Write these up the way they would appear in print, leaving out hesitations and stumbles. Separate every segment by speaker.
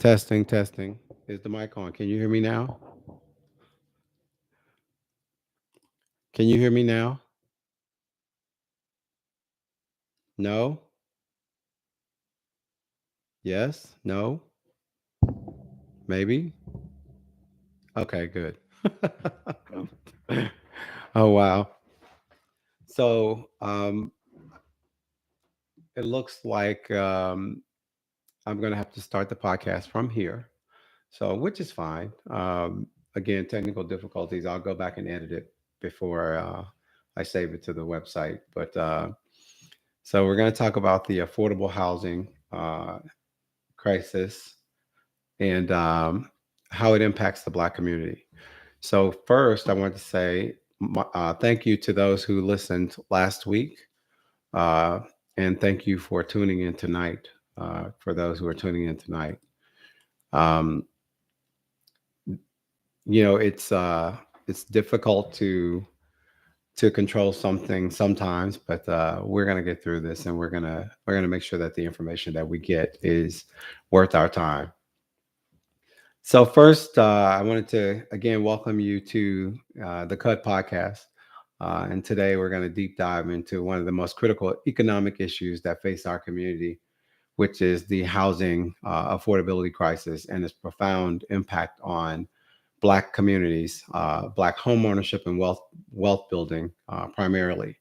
Speaker 1: Testing, testing. Is the mic on? Can you hear me now? Can you hear me now? No? Yes? No? Maybe? Okay, good. Oh, wow. So it looks like I'm going to have to start the podcast from here. So, which is fine. Again, technical difficulties. I'll go back and edit it before I save it to the website. But so we're going to talk about the affordable housing crisis and how it impacts the Black community. So, first, I want to say thank you to those who listened last week. Uh, and thank you for tuning in tonight, for those who are tuning in tonight. Um, it's difficult to control something sometimes, but we're gonna get through this, and we're gonna make sure that the information that we get is worth our time. So first, I wanted to again welcome you to the Cut Podcast, and today we're going to deep dive into one of the most critical economic issues that face our community, which is the housing affordability crisis and its profound impact on Black communities, Black home ownership and wealth building primarily.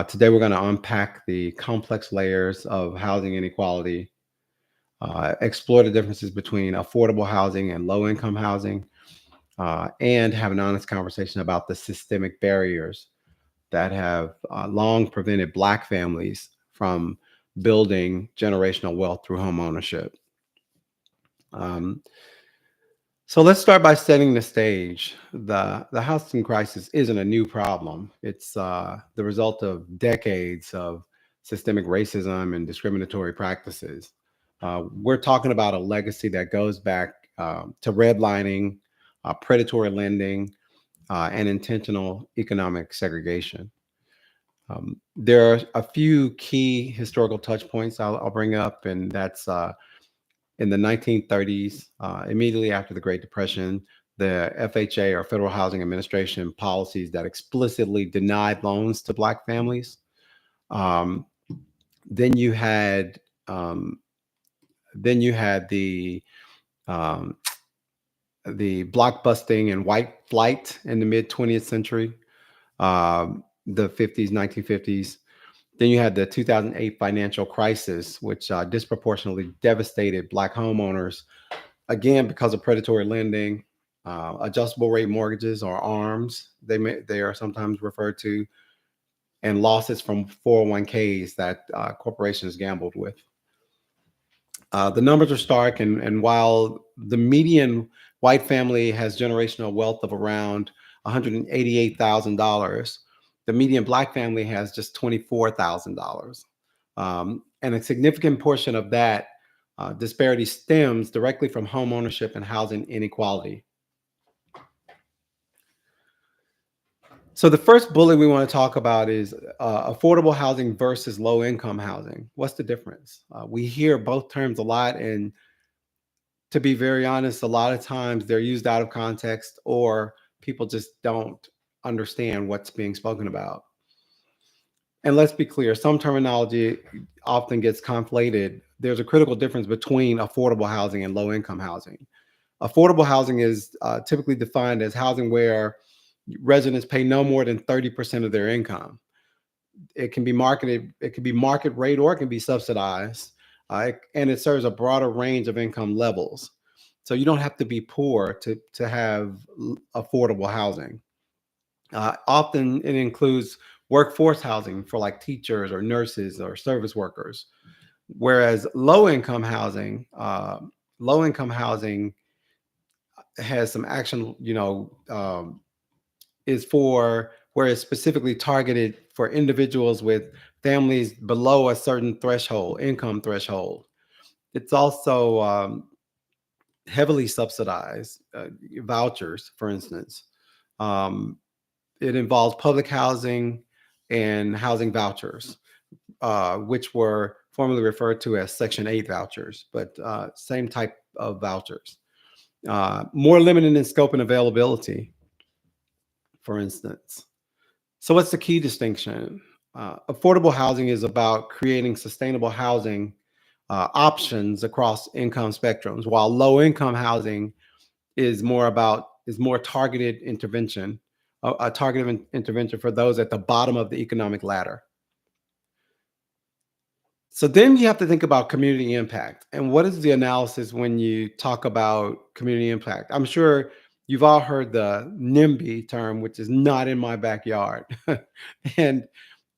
Speaker 1: Today, we're going to unpack the complex layers of housing inequality, explore the differences between affordable housing and low income housing, and have an honest conversation about the systemic barriers that have long prevented Black families from building generational wealth through home ownership. Um, so let's start by setting the stage. The housing crisis isn't a new problem. It's the result of decades of systemic racism and discriminatory practices. We're talking about a legacy that goes back to redlining, predatory lending, and intentional economic segregation. There are a few key historical touch points I'll bring up, and that's in the 1930s, immediately after the Great Depression, the FHA or Federal Housing Administration policies that explicitly denied loans to Black families. Um, then you had um, then you had um, the blockbusting and white flight in the mid 20th century, the 50s, 1950s. Then you had the 2008 financial crisis, which disproportionately devastated Black homeowners, again because of predatory lending, adjustable rate mortgages or ARMs. They are sometimes referred to, and losses from 401ks that corporations gambled with. The numbers are stark, and while the median white family has generational wealth of around $188,000, the median Black family has just $24,000. And a significant portion of that disparity stems directly from home ownership and housing inequality. So the first bullet we want to talk about is affordable housing versus low income housing. What's the difference? We hear both terms a lot, and to be very honest, a lot of times they're used out of context or people just don't understand what's being spoken about. And let's be clear, some terminology often gets conflated. There's a critical difference between affordable housing and low income housing. Affordable housing is typically defined as housing where residents pay no more than 30% of their income. It can be market rate, or it can be subsidized, and it serves a broader range of income levels. So you don't have to be poor to have affordable housing. Often it includes workforce housing for like teachers or nurses or service workers, whereas low income housing has some action, is for where it's specifically targeted for individuals with families below a certain threshold, income threshold. It's also heavily subsidized, vouchers, for instance. Um, it involves public housing and housing vouchers, which were formerly referred to as Section 8 vouchers, but same type of vouchers, more limited in scope and availability, for instance. So, what's the key distinction? Affordable housing is about creating sustainable housing options across income spectrums, while low income housing is more targeted intervention, a targeted intervention for those at the bottom of the economic ladder. So then you have to think about community impact. And what is the analysis when you talk about community impact? I'm sure you've all heard the NIMBY term, which is not in my backyard. And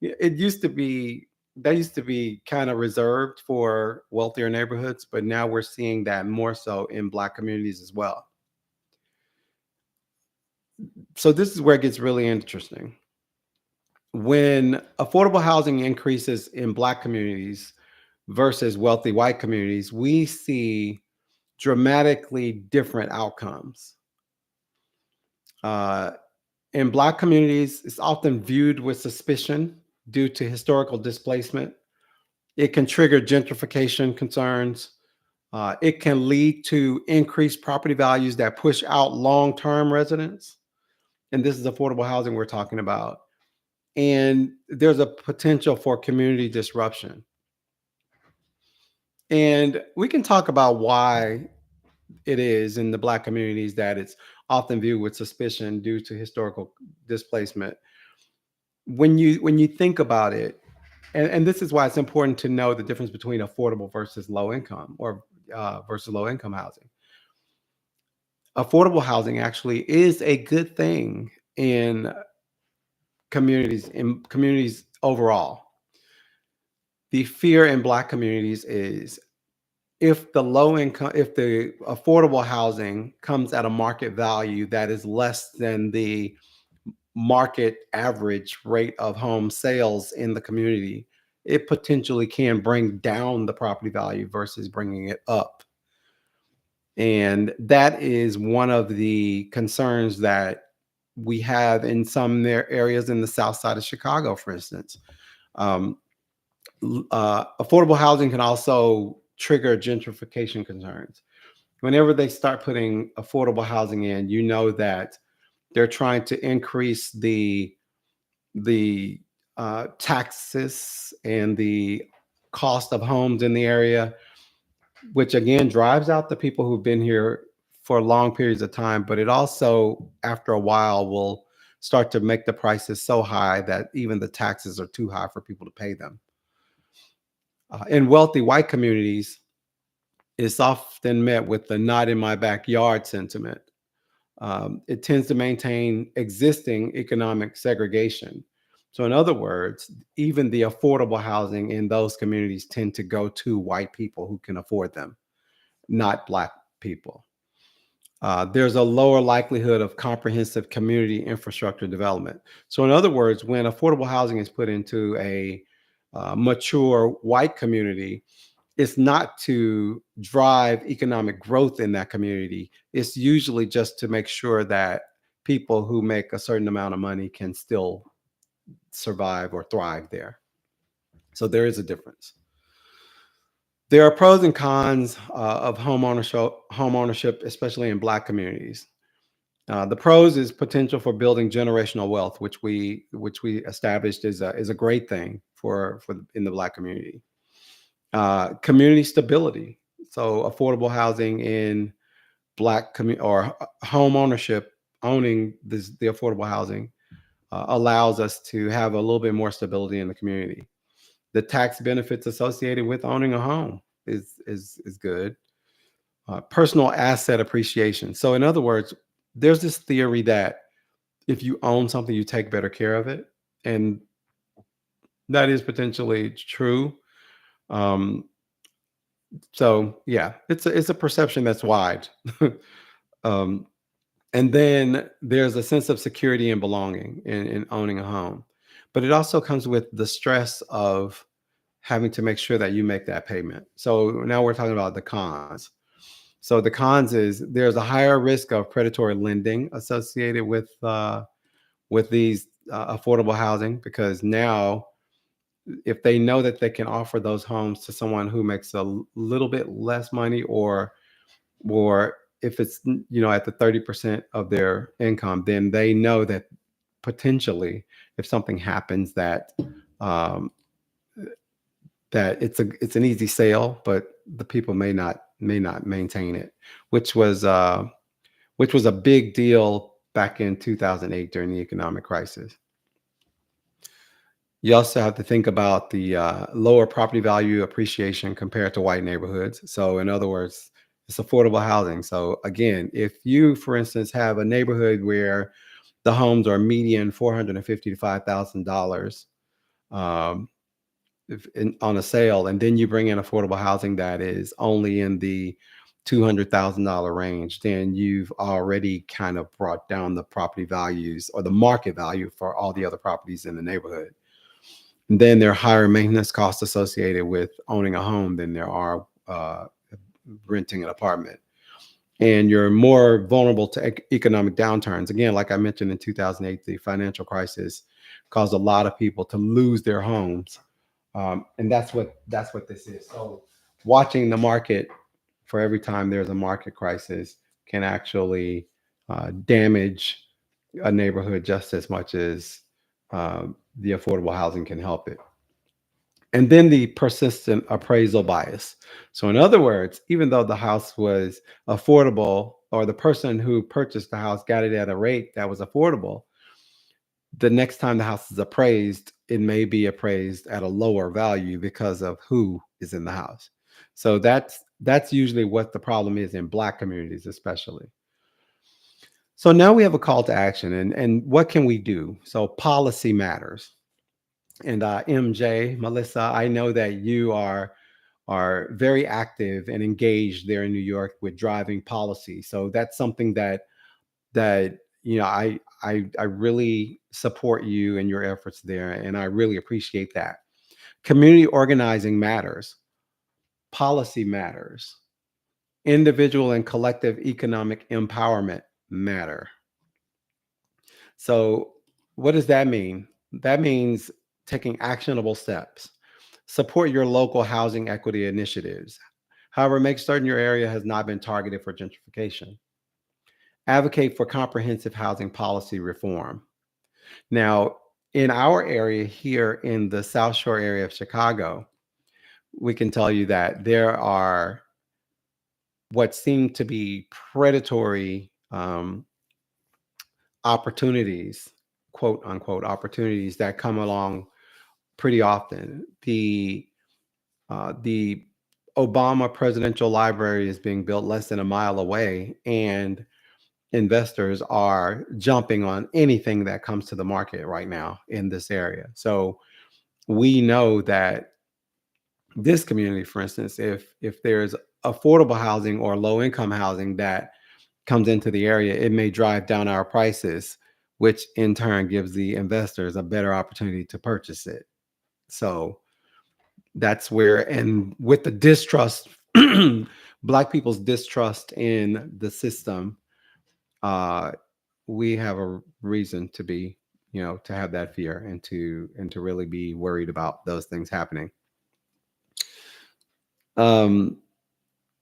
Speaker 1: it used to be, that used to be kind of reserved for wealthier neighborhoods, but now we're seeing that more so in Black communities as well. So this is where it gets really interesting. When affordable housing increases in Black communities versus wealthy white communities, we see dramatically different outcomes. Uh, in Black communities, it's often viewed with suspicion due to historical displacement. It can trigger gentrification concerns. It can lead to increased property values that push out long term residents. And this is affordable housing we're talking about. And there's a potential for community disruption. And we can talk about why it is in the Black communities that it's often viewed with suspicion due to historical displacement. When you think about it, and this is why it's important to know the difference between affordable versus low income, or versus low income housing. Affordable housing actually is a good thing in communities overall. The fear in Black communities is, if the affordable housing comes at a market value that is less than the market average rate of home sales in the community, it potentially can bring down the property value versus bringing it up. And that is one of the concerns that we have in some areas in the south side of Chicago, for instance. Um, Affordable housing can also trigger gentrification concerns. Whenever they start putting affordable housing in, you know that they're trying to increase the taxes and the cost of homes in the area, which again drives out the people who've been here for long periods of time. But it also, after a while, will start to make the prices so high that even the taxes are too high for people to pay them. In wealthy white communities, it's often met with the "not in my backyard" sentiment. It tends to maintain existing economic segregation. So, in other words, even the affordable housing in those communities tend to go to white people who can afford them, not Black people. There's a lower likelihood of comprehensive community infrastructure development. So, in other words, when affordable housing is put into a mature white community, it's not to drive economic growth in that community. It's usually just to make sure that people who make a certain amount of money can still survive or thrive there. So there is a difference. There are pros and cons of home ownership, especially in Black communities. The pros is potential for building generational wealth, which we established is a great thing for in the Black community. Community stability. So affordable housing in or home ownership, owning the affordable housing allows us to have a little bit more stability in the community. The tax benefits associated with owning a home is good. Personal asset appreciation. So in other words, there's this theory that if you own something, you take better care of it, and that is potentially true. Um, So yeah, it's a perception that's wide. um, and then there's a sense of security and belonging in owning a home, but it also comes with the stress of having to make sure that you make that payment. So now we're talking about the cons. So the cons is there's a higher risk of predatory lending associated with these affordable housing, because now if they know that they can offer those homes to someone who makes a little bit less money, or or if it's at the 30% of their income, then they know that potentially if something happens um, that it's an easy sale, but the people may not maintain it, which was uh, which was a big deal back in 2008 during the economic crisis. You also have to think about the lower property value appreciation compared to white neighborhoods. So, in other words, it's affordable housing. So, again, if you, for instance, have a neighborhood where the homes are median $450 to $5,000 um, on a sale, and then you bring in affordable housing that is only in the $200,000 range, then you've already kind of brought down the property values or the market value for all the other properties in the neighborhood. And then there are higher maintenance costs associated with owning a home than there are renting an apartment. And you're more vulnerable to economic downturns. Again, like I mentioned in 2008, the financial crisis caused a lot of people to lose their homes, and that's what this is. So, watching the market for every time there's a market crisis can actually damage a neighborhood just as much as the affordable housing can help it. And then the persistent appraisal bias. So, in other words, even though the house was affordable, or the person who purchased the house got it at a rate that was affordable, the next time the house is appraised, it may be appraised at a lower value because of who is in the house. So that's usually what the problem is in Black communities, especially. So now we have a call to action, and what can we do? So policy matters. And MJ, Melissa, I know that you are very active and engaged there in New York with driving policy. So that's something that I really support you and your efforts there, and I really appreciate that. Community organizing matters. Policy matters. Individual and collective economic empowerment matter. So, what does that mean? That means taking actionable steps. Support your local housing equity initiatives. However, make certain your area has not been targeted for gentrification. Advocate for comprehensive housing policy reform. Now, in our area here in the South Shore area of Chicago, we can tell you that there are what seem to be predatory opportunities, quote unquote, opportunities that come along pretty often. The Obama Presidential Library is being built less than a mile away, and investors are jumping on anything that comes to the market right now in this area. So we know that this community, for instance, if there's affordable housing or low income housing that comes into the area, it may drive down our prices, which in turn gives the investors a better opportunity to purchase it. So that's where, and with the distrust, Black people's distrust in the system, uh, we have a reason to be, to have that fear and to really be worried about those things happening. Um,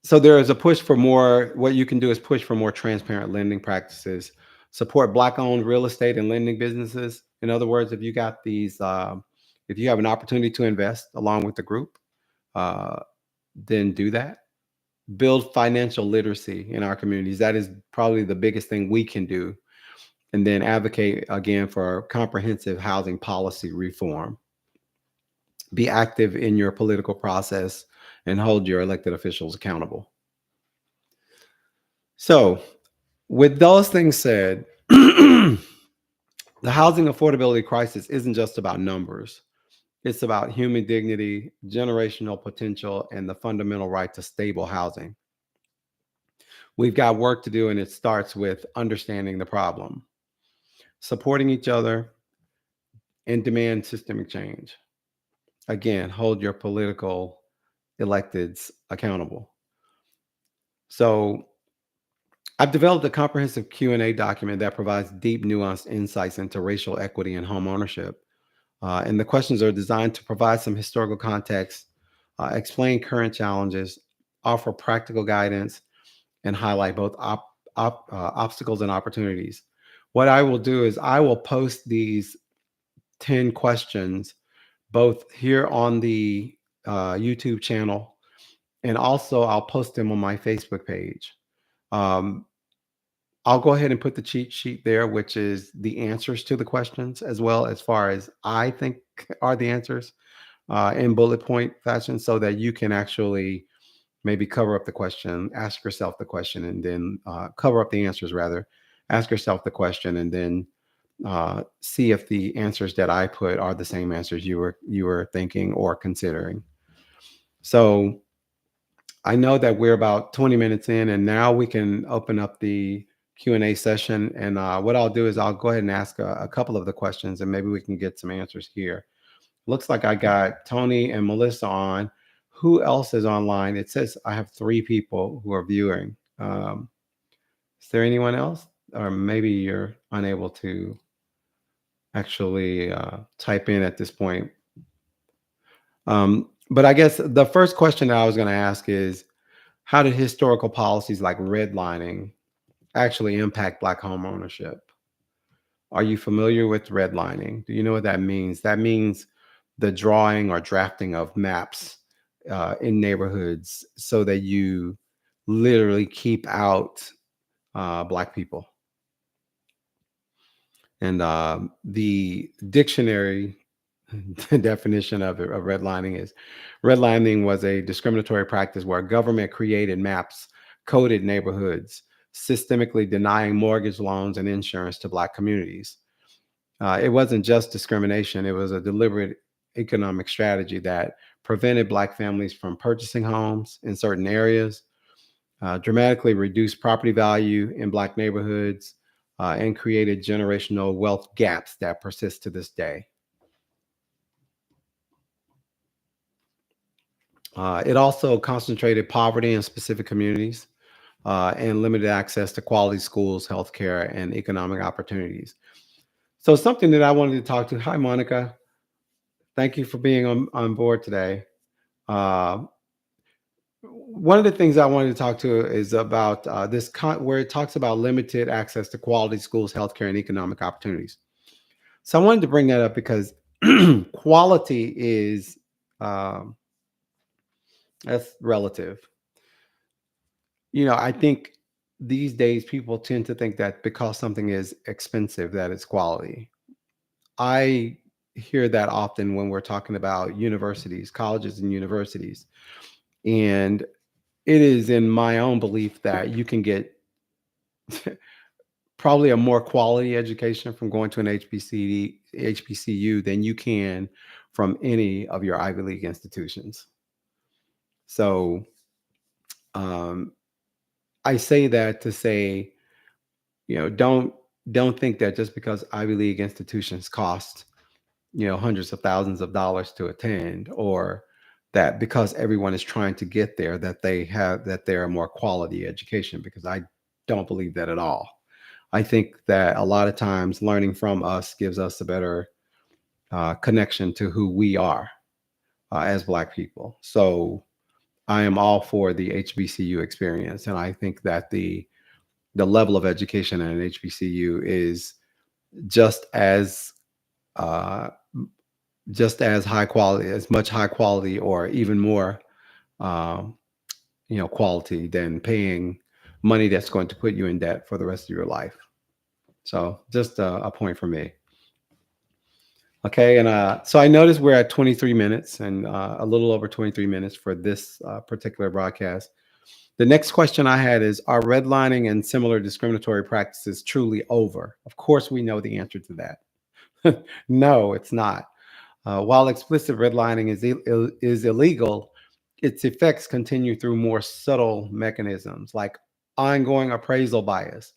Speaker 1: so there is a push for more. What you can do is push for more transparent lending practices, support Black-owned real estate and lending businesses. In other words, if you have an opportunity to invest along with the group, uh, then do that. Build financial literacy in our communities. That is probably the biggest thing we can do. And then advocate again for comprehensive housing policy reform. Be active in your political process and hold your elected officials accountable. So, with those things said, the housing affordability crisis isn't just about numbers. It's about human dignity, generational potential, and the fundamental right to stable housing. We've got work to do, and it starts with understanding the problem, supporting each other, and demand systemic change. Again, hold your political electeds accountable. So, I've developed a comprehensive Q&A document that provides deep, nuanced insights into racial equity and home ownership. And the questions are designed to provide some historical context, explain current challenges, offer practical guidance, and highlight both obstacles and opportunities. What I will do is I will post these 10 questions both here on the YouTube channel, and also I'll post them on my Facebook page. Um, I'll go ahead and put the cheat sheet there, which is the answers to the questions, as well as far as I think are the answers in bullet point fashion, so that you can actually maybe cover up the question, ask yourself the question, and then cover up the answers rather. Ask yourself the question, and then see if the answers that I put are the same answers you were thinking or considering. So I know that we're about 20 minutes in, and now we can open up the Q&A session. And what I'll do is I'll go ahead and ask a couple of the questions, and maybe we can get some answers here. Looks like I got Tony and Melissa on. Who else is online? It says I have 3 people who are viewing. Is there anyone else? Or maybe you're unable to actually type in at this point. But I guess the first question that I was going to ask is, how did historical policies like redlining actually impact Black home ownership? Are you familiar with redlining? Do you know what that means? That means the drawing or drafting of maps in neighborhoods so that you literally keep out Black people. And the dictionary definition of redlining is: redlining was a discriminatory practice where government created maps, coded neighborhoods, systemically denying mortgage loans and insurance to Black communities. It wasn't just discrimination, it was a deliberate economic strategy that prevented Black families from purchasing homes in certain areas, dramatically reduced property value in Black neighborhoods, and created generational wealth gaps that persist to this day. It also concentrated poverty in specific communities and limited access to quality schools, healthcare, and economic opportunities. So, something that I wanted to talk to. Hi, Monica. Thank you for being on board today. Uh, One of the things I wanted to talk to is about where it talks about limited access to quality schools, healthcare, and economic opportunities. So, I wanted to bring that up because quality is um, that's relative. I think these days people tend to think that because something is expensive, that it's quality. I hear that often when we're talking about universities, colleges, and universities. And it is in my own belief that you can get probably a more quality education from going to an HBCU than you can from any of your Ivy League institutions. So um, I say that to say, don't think that just because Ivy League institutions cost, hundreds of thousands of dollars to attend, or that because everyone is trying to get there, that they're a more quality education, because I don't believe that at all. I think that a lot of times learning from us gives us a better connection to who we are as Black people. So I am all for the HBCU experience, and I think that the level of education at an HBCU is just as uh, high quality, as much high quality, or even more, um, quality than paying money that's going to put you in debt for the rest of your life. So just a point for me. Okay, and so I noticed we're at 23 minutes, and a little over 23 minutes for this particular broadcast. The next question I had is: are redlining and similar discriminatory practices truly over? Of course, we know the answer to that. No, it's not. While explicit redlining is illegal, its effects continue through more subtle mechanisms like ongoing appraisal bias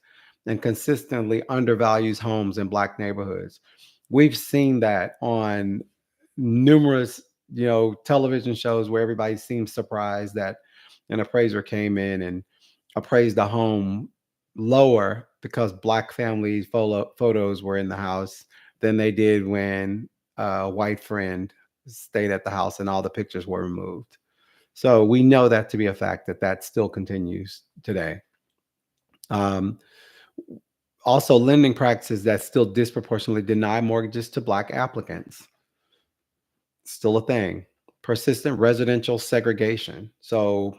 Speaker 1: and consistently undervalues homes in Black neighborhoods. We've seen that on numerous, television shows where everybody seems surprised that an appraiser came in and appraised a home lower because Black families photos were in the house than they did when a white friend stayed at the house and all the pictures were removed. So we know that to be a fact, that still continues today. Um, Also, lending practices that still disproportionately deny mortgages to Black applicants, still a thing. Persistent residential segregation. So,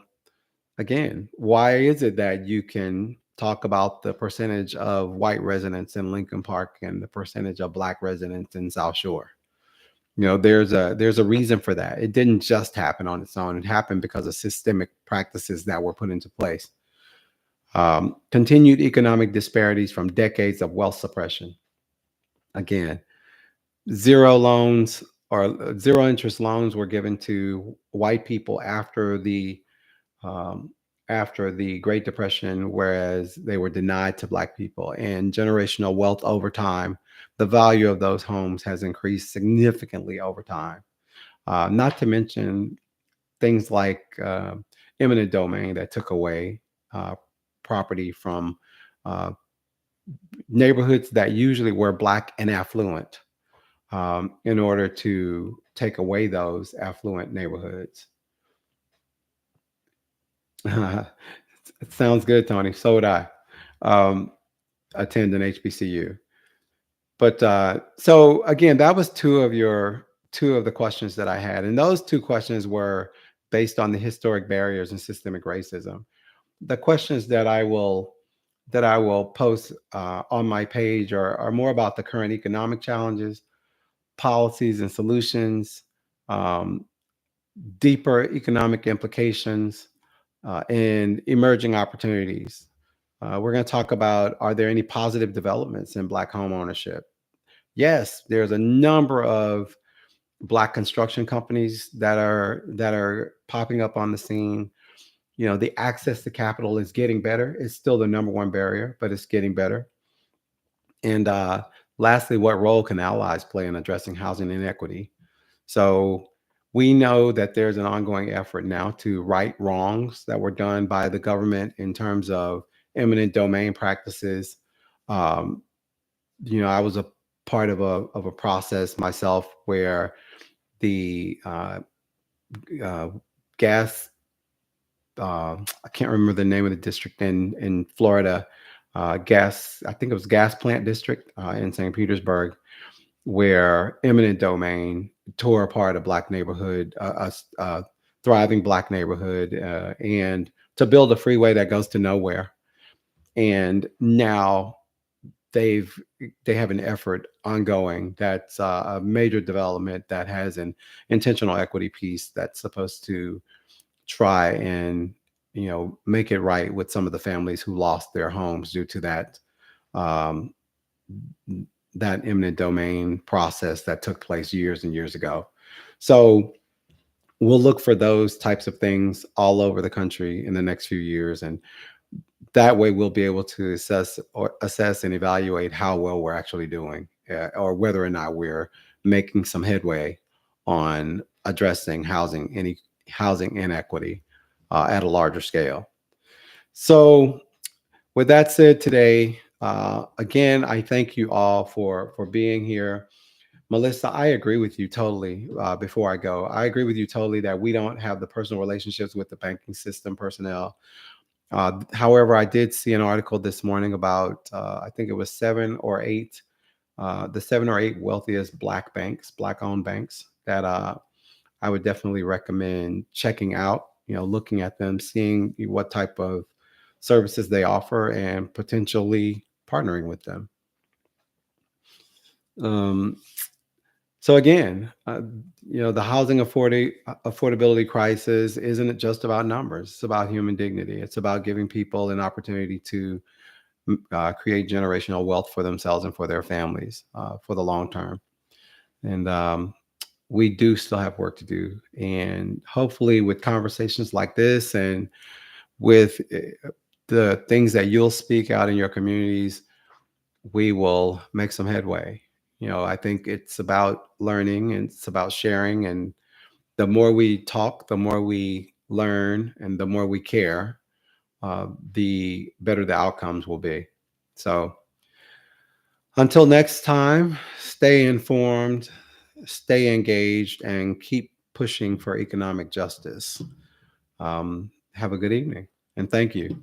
Speaker 1: again, why is it that you can talk about the percentage of white residents in Lincoln Park and the percentage of Black residents in South Shore? There's a reason for that. It didn't just happen on its own. It happened because of systemic practices that were put into place. Continued economic disparities from decades of wealth suppression. Again, zero loans or zero interest loans were given to white people um, after the Great Depression, whereas they were denied to Black people. And generational wealth over time, the value of those homes has increased significantly over time. Not to mention things like eminent domain that took away uh, property from uh, neighborhoods that usually were Black and affluent, in order to take away those affluent neighborhoods. It sounds good, Tony. So would I. Um, attend an HBCU. But so again, that was two of the questions that I had, and those two questions were based on the historic barriers and systemic racism. The questions that I will post on my page are more about the current economic challenges, policies and solutions, um, deeper economic implications, and emerging opportunities. We're going to talk about, are there any positive developments in Black home ownership? Yes, there's a number of Black construction companies that are popping up on the scene. The access to capital is getting better. It's still the number one barrier, but it's getting better. And lastly, what role can allies play in addressing housing inequity? So we know that there's an ongoing effort now to right wrongs that were done by the government in terms of eminent domain practices. Um, I was a part of a process myself where the uh, gas, I can't remember the name of the district in Florida, gas, I think it was gas plant district in St. Petersburg, where eminent domain tore apart a Black neighborhood, a thriving Black neighborhood, and to build a freeway that goes to nowhere. And now they've they have an effort ongoing that's a major development that has an intentional equity piece that's supposed to try and make it right with some of the families who lost their homes due to um, that eminent domain process that took place years and years ago. So we'll look for those types of things all over the country in the next few years, and that way we'll be able to assess and evaluate how well we're actually doing, or whether or not we're making some headway on addressing housing inequity at a larger scale. So with that said, today, again, I thank you all for being here. Melissa, I agree with you totally. Before I go, I agree with you totally that we don't have the personal relationships with the banking system personnel. However, I did see an article this morning about, I think it was the 7 or 8 wealthiest Black owned banks that I would definitely recommend checking out, looking at them, seeing what type of services they offer, and potentially partnering with them. Um, so again, the affordability crisis isn't just about numbers. It's about human dignity. It's about giving people an opportunity to create generational wealth for themselves and for their families for the long term. And we do still have work to do. And hopefully, with conversations like this and with the things that you'll speak out in your communities, we will make some headway. I think it's about learning and it's about sharing. And the more we talk, the more we learn, and the more we care, the better the outcomes will be. So until next time, stay informed, stay engaged, and keep pushing for economic justice. Have a good evening, and thank you.